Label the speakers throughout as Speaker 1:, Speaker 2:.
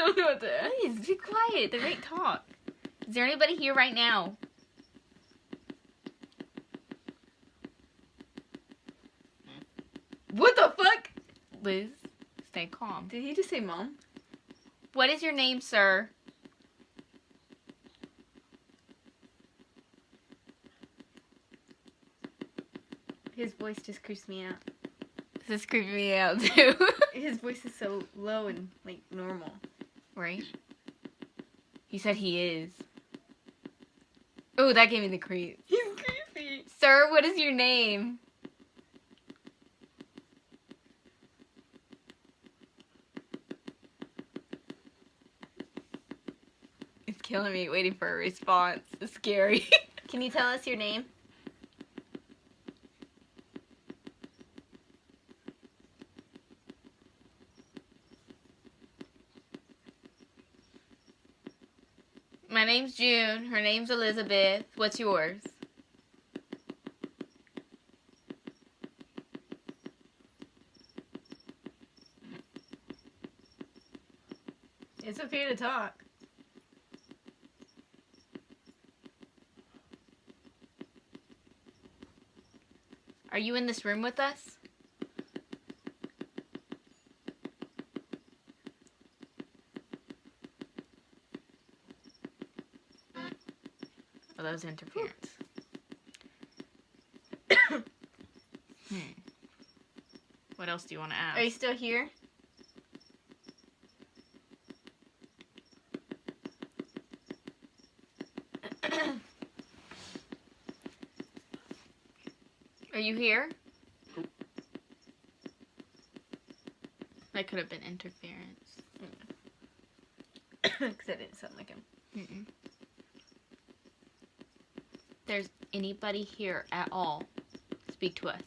Speaker 1: don't know what to ask.
Speaker 2: Please, be quiet. The great talk. Is there anybody here right now?
Speaker 1: What the fuck?
Speaker 2: Liz, stay calm.
Speaker 1: Did he just say mom?
Speaker 2: What is your name, sir?
Speaker 1: His voice just creeps me out.
Speaker 2: This is creeping me out, too.
Speaker 1: His voice is so low and, like, normal.
Speaker 2: Right? He said he is. Oh, that gave me the creep.
Speaker 1: He's creepy.
Speaker 2: Sir, what is your name? It's killing me waiting for a response. It's scary.
Speaker 1: Can you tell us your name?
Speaker 2: My name's June. Her name's Elizabeth. What's yours?
Speaker 1: It's okay to talk.
Speaker 2: Are you in this room with us? Oh, that was interference. What else do you want to ask?
Speaker 1: Are you still here?
Speaker 2: Are you here? That could have been interference.
Speaker 1: Because I didn't sound like him.
Speaker 2: Mm-mm. There's anybody here at all, speak to us.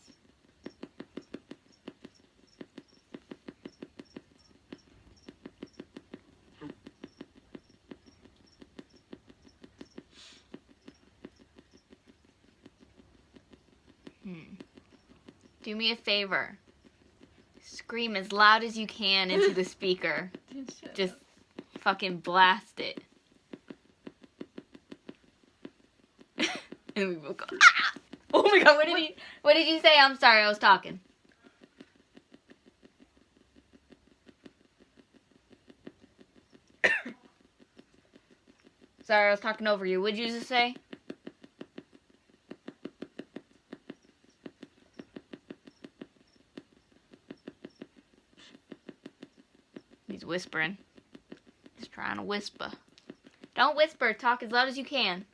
Speaker 2: Do me a favor. Scream as loud as you can into the speaker. Just fucking blast it. And we both go, ah! Oh my god, what did you say? I'm sorry, I was talking. Sorry, I was talking over you. What'd you just say? He's whispering. He's trying to whisper. Don't whisper. Talk as loud as you can.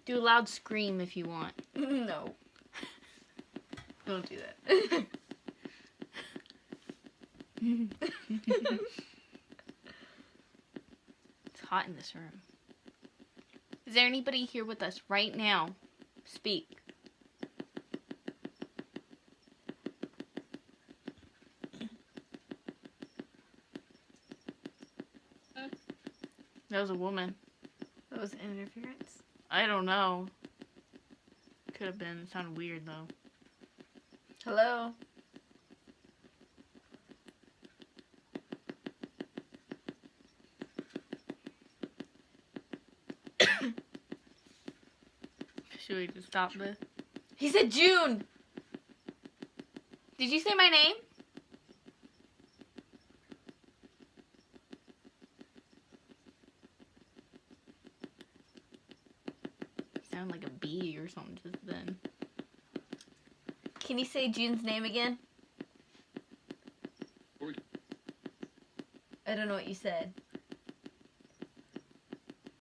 Speaker 2: Do a loud scream if you want.
Speaker 1: No. Don't do that.
Speaker 2: It's hot in this room. Is there anybody here with us right now? Speak. That was a woman.
Speaker 1: That was interference.
Speaker 2: I don't know. Could have been. It sounded weird though.
Speaker 1: Hello?
Speaker 2: Should we just stop this?
Speaker 1: He said June!
Speaker 2: Did you say my name? You sound like a bee or something just then.
Speaker 1: Can you say June's name again? I don't know what you said.